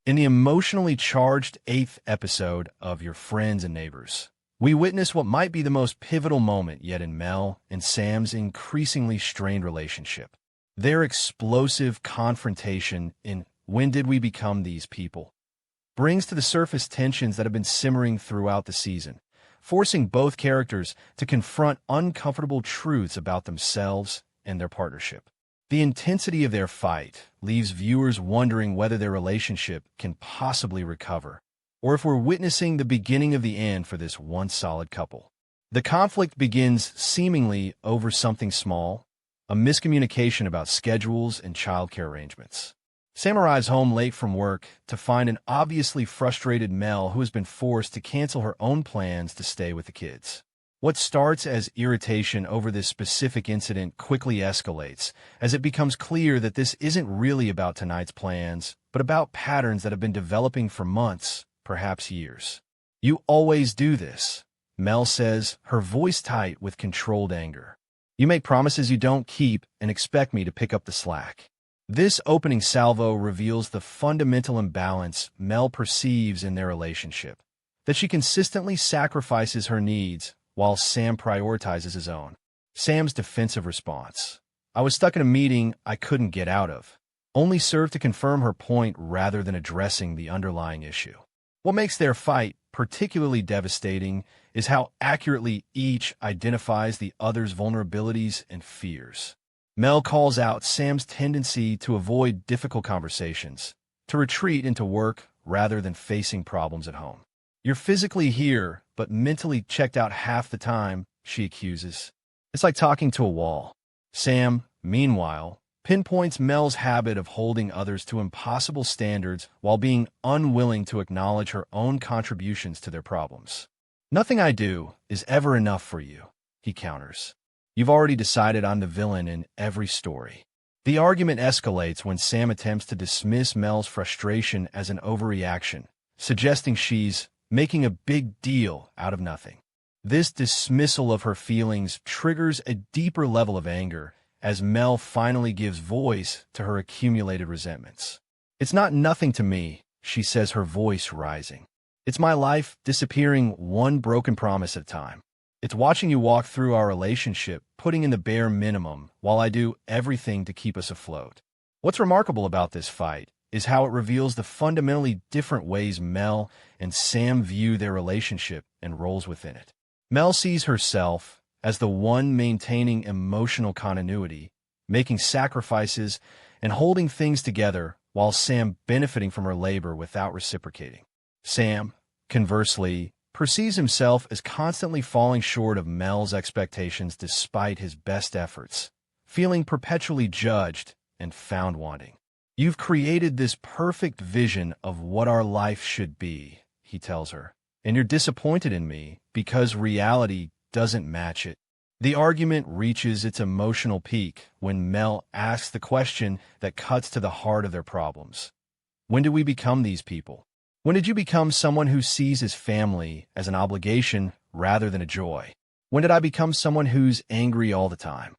In the emotionally charged 8th episode of Your Friends and Neighbors, we witness what might be the most pivotal moment yet in Mel and Sam's increasingly strained relationship. Their explosive confrontation in When Did We Become These People brings to the surface tensions that have been simmering throughout the season, forcing both characters to confront uncomfortable truths about themselves and their partnership. The intensity of their fight leaves viewers wondering whether their relationship can possibly recover, or if we're witnessing the beginning of the end for this once solid couple. The conflict begins seemingly over something small, a miscommunication about schedules and childcare arrangements. Sam arrives home late from work to find an obviously frustrated Mel who has been forced to cancel her own plans to stay with the kids. What starts as irritation over this specific incident quickly escalates as it becomes clear that this isn't really about tonight's plans, but about patterns that have been developing for months, perhaps years. "You always do this," Mel says, her voice tight with controlled anger. "You make promises you don't keep and expect me to pick up the slack." This opening salvo reveals the fundamental imbalance Mel perceives in their relationship, that she consistently sacrifices her needs while Sam prioritizes his own. Sam's defensive response, "I was stuck in a meeting I couldn't get out of," only served to confirm her point rather than addressing the underlying issue. What makes their fight particularly devastating is how accurately each identifies the other's vulnerabilities and fears. Mel calls out Sam's tendency to avoid difficult conversations, to retreat into work rather than facing problems at home. "You're physically here, but mentally checked out half the time," she accuses. "It's like talking to a wall." Sam, meanwhile, pinpoints Mel's habit of holding others to impossible standards while being unwilling to acknowledge her own contributions to their problems. "Nothing I do is ever enough for you," he counters. "You've already decided I'm the villain in every story." The argument escalates when Sam attempts to dismiss Mel's frustration as an overreaction, suggesting she's making a big deal out of nothing. This dismissal of her feelings triggers a deeper level of anger as Mel finally gives voice to her accumulated resentments. "It's not nothing to me," she says, her voice rising. "It's my life disappearing one broken promise at a time. It's watching you walk through our relationship, putting in the bare minimum, while I do everything to keep us afloat." What's remarkable about this fight is how it reveals the fundamentally different ways Mel and Sam view their relationship and roles within it. Mel sees herself as the one maintaining emotional continuity, making sacrifices, and holding things together, while Sam benefiting from her labor without reciprocating. Sam, conversely, perceives himself as constantly falling short of Mel's expectations despite his best efforts, feeling perpetually judged and found wanting. "You've created this perfect vision of what our life should be," he tells her, "and you're disappointed in me because reality doesn't match it." The argument reaches its emotional peak when Mel asks the question that cuts to the heart of their problems. "When did we become these people? When did you become someone who sees his family as an obligation rather than a joy? When did I become someone who's angry all the time?"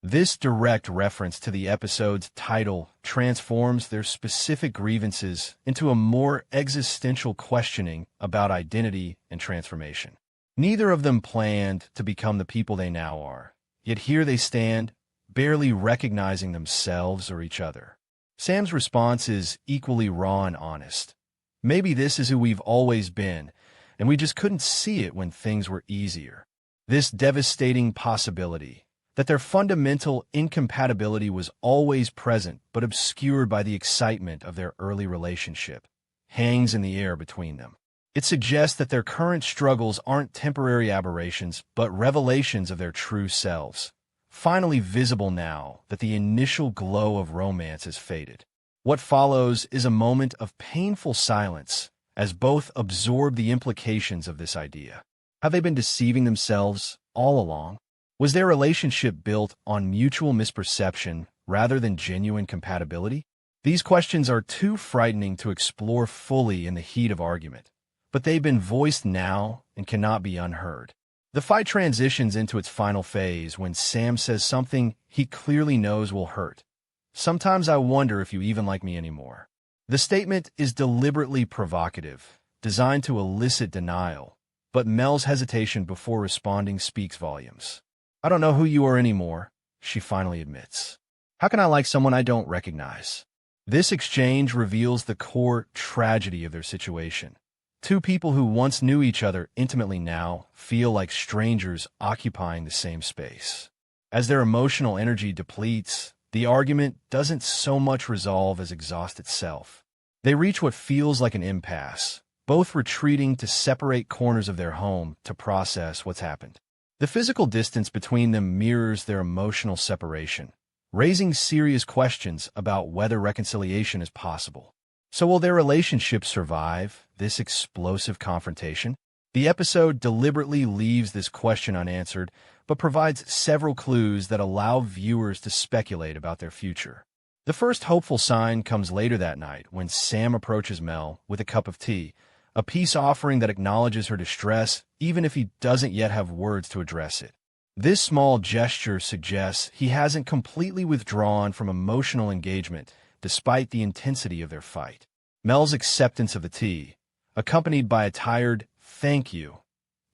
This direct reference to the episode's title transforms their specific grievances into a more existential questioning about identity and transformation. Neither of them planned to become the people they now are, yet here they stand, barely recognizing themselves or each other. Sam's response is equally raw and honest. "Maybe this is who we've always been, and we just couldn't see it when things were easier." This devastating possibility, that their fundamental incompatibility was always present but obscured by the excitement of their early relationship, hangs in the air between them. It suggests that their current struggles aren't temporary aberrations, but revelations of their true selves, finally visible now that the initial glow of romance has faded. What follows is a moment of painful silence as both absorb the implications of this idea. Have they been deceiving themselves all along? Was their relationship built on mutual misperception rather than genuine compatibility? These questions are too frightening to explore fully in the heat of argument, but they've been voiced now and cannot be unheard. The fight transitions into its final phase when Sam says something he clearly knows will hurt. "Sometimes I wonder if you even like me anymore." The statement is deliberately provocative, designed to elicit denial, but Mel's hesitation before responding speaks volumes. "I don't know who you are anymore," she finally admits. "How can I like someone I don't recognize?" This exchange reveals the core tragedy of their situation. Two people who once knew each other intimately now feel like strangers occupying the same space. As their emotional energy depletes, the argument doesn't so much resolve as exhaust itself. They reach what feels like an impasse, both retreating to separate corners of their home to process what's happened. The physical distance between them mirrors their emotional separation, raising serious questions about whether reconciliation is possible. So will their relationship survive this explosive confrontation? The episode deliberately leaves this question unanswered, but provides several clues that allow viewers to speculate about their future. The first hopeful sign comes later that night when Sam approaches Mel with a cup of tea, a peace offering that acknowledges her distress even if he doesn't yet have words to address it. This small gesture suggests he hasn't completely withdrawn from emotional engagement despite the intensity of their fight. Mel's acceptance of the tea, accompanied by a tired "thank you,"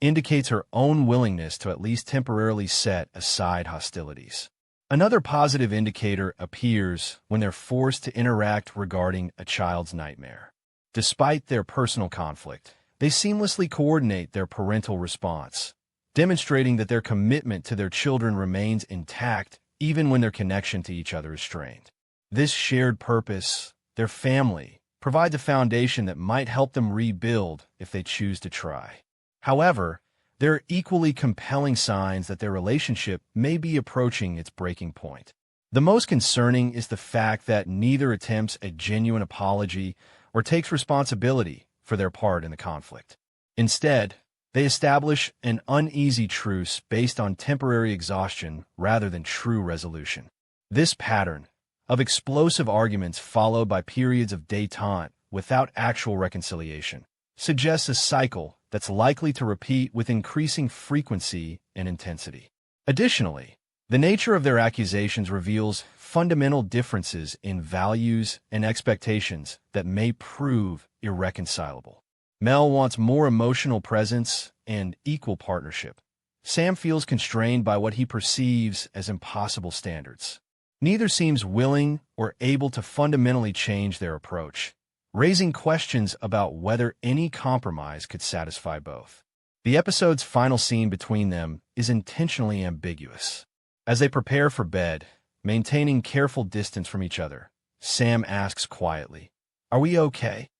indicates her own willingness to at least temporarily set aside hostilities. Another positive indicator appears when they're forced to interact regarding a child's nightmare. Despite their personal conflict, they seamlessly coordinate their parental response, demonstrating that their commitment to their children remains intact even when their connection to each other is strained. This shared purpose, their family, provides a foundation that might help them rebuild if they choose to try. However, there are equally compelling signs that their relationship may be approaching its breaking point. The most concerning is the fact that neither attempts a genuine apology or takes responsibility for their part in the conflict. Instead, they establish an uneasy truce based on temporary exhaustion rather than true resolution. This pattern of explosive arguments followed by periods of détente without actual reconciliation suggests a cycle that's likely to repeat with increasing frequency and intensity. Additionally, the nature of their accusations reveals fundamental differences in values and expectations that may prove irreconcilable. Mel wants more emotional presence and equal partnership. Sam feels constrained by what he perceives as impossible standards. Neither seems willing or able to fundamentally change their approach, raising questions about whether any compromise could satisfy both. The episode's final scene between them is intentionally ambiguous. As they prepare for bed, maintaining careful distance from each other, Sam asks quietly, "Are we okay?"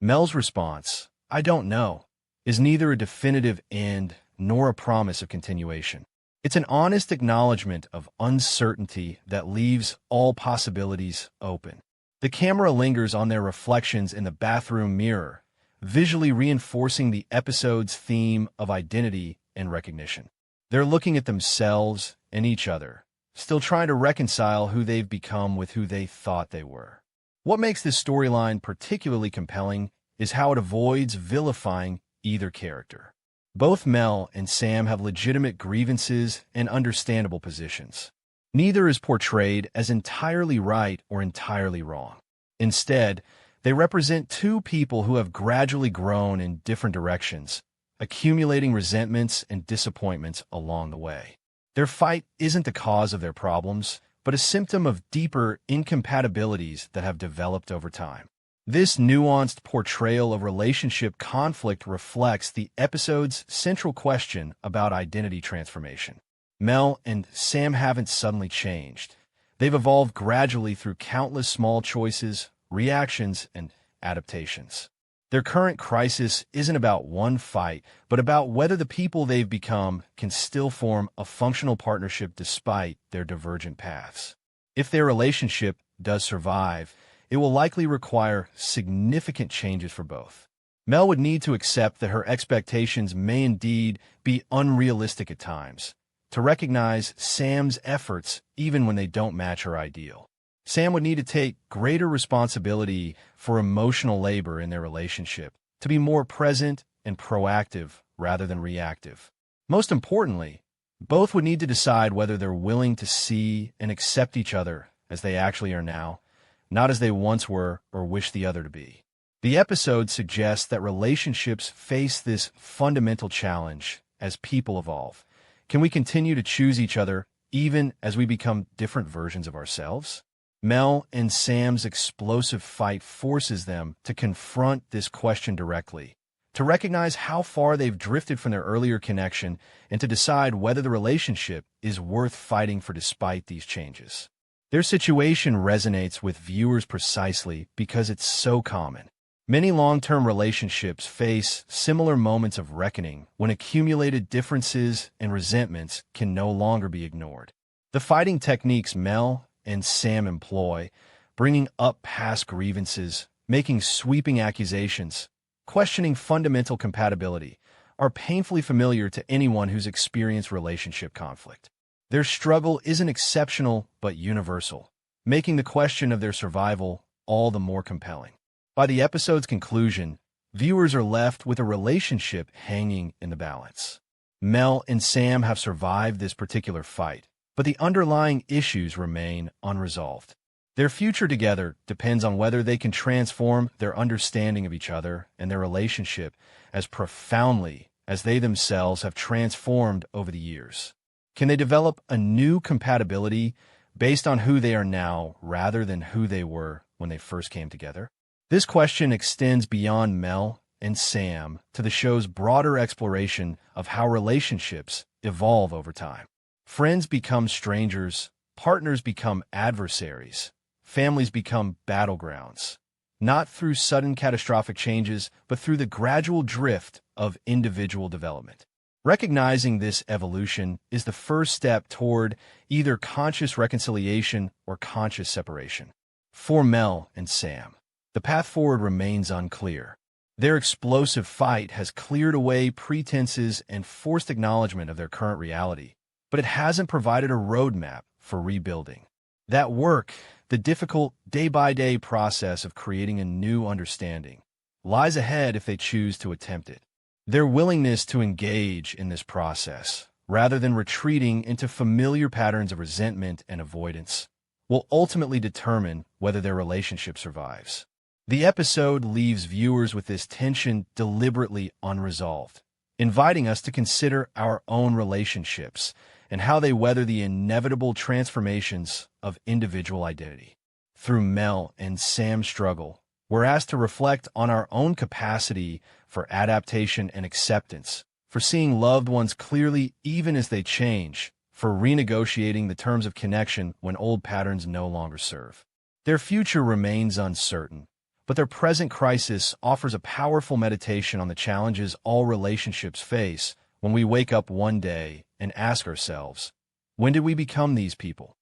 Mel's response, "I don't know," is neither a definitive end nor a promise of continuation. It's an honest acknowledgement of uncertainty that leaves all possibilities open. The camera lingers on their reflections in the bathroom mirror, visually reinforcing the episode's theme of identity and recognition. They're looking at themselves and each other, still trying to reconcile who they've become with who they thought they were. What makes this storyline particularly compelling is how it avoids vilifying either character. Both Mel and Sam have legitimate grievances and understandable positions. Neither is portrayed as entirely right or entirely wrong. Instead, they represent two people who have gradually grown in different directions, accumulating resentments and disappointments along the way. Their fight isn't the cause of their problems, but a symptom of deeper incompatibilities that have developed over time. This nuanced portrayal of relationship conflict reflects the episode's central question about identity transformation. Mel and Sam haven't suddenly changed. They've evolved gradually through countless small choices, reactions, and adaptations. Their current crisis isn't about one fight, but about whether the people they've become can still form a functional partnership despite their divergent paths. If their relationship does survive, it will likely require significant changes for both. Mel would need to accept that her expectations may indeed be unrealistic at times, to recognize Sam's efforts even when they don't match her ideal. Sam would need to take greater responsibility for emotional labor in their relationship, to be more present and proactive rather than reactive. Most importantly, both would need to decide whether they're willing to see and accept each other as they actually are now, not as they once were or wish the other to be. The episode suggests that relationships face this fundamental challenge as people evolve. Can we continue to choose each other even as we become different versions of ourselves? Mel and Sam's explosive fight forces them to confront this question directly, to recognize how far they've drifted from their earlier connection, and to decide whether the relationship is worth fighting for despite these changes. Their situation resonates with viewers precisely because it's so common. Many long-term relationships face similar moments of reckoning when accumulated differences and resentments can no longer be ignored. The fighting techniques Mel and Sam employ, bringing up past grievances, making sweeping accusations, questioning fundamental compatibility, are painfully familiar to anyone who's experienced relationship conflict. Their struggle isn't exceptional but universal, making the question of their survival all the more compelling. By the episode's conclusion, viewers are left with a relationship hanging in the balance. Mel and Sam have survived this particular fight, but the underlying issues remain unresolved. Their future together depends on whether they can transform their understanding of each other and their relationship as profoundly as they themselves have transformed over the years. Can they develop a new compatibility based on who they are now rather than who they were when they first came together? This question extends beyond Mel and Sam to the show's broader exploration of how relationships evolve over time. Friends become strangers, partners become adversaries, families become battlegrounds, not through sudden catastrophic changes, but through the gradual drift of individual development. Recognizing this evolution is the first step toward either conscious reconciliation or conscious separation. For Mel and Sam, the path forward remains unclear. Their explosive fight has cleared away pretenses and forced acknowledgement of their current reality, but it hasn't provided a roadmap for rebuilding. That work, the difficult day-by-day process of creating a new understanding, lies ahead if they choose to attempt it. Their willingness to engage in this process, rather than retreating into familiar patterns of resentment and avoidance, will ultimately determine whether their relationship survives. The episode leaves viewers with this tension deliberately unresolved, inviting us to consider our own relationships and how they weather the inevitable transformations of individual identity. Through Mel and Sam's struggle, we're asked to reflect on our own capacity for adaptation and acceptance, for seeing loved ones clearly even as they change, for renegotiating the terms of connection when old patterns no longer serve. Their future remains uncertain, but their present crisis offers a powerful meditation on the challenges all relationships face when we wake up one day and ask ourselves, when did we become these people?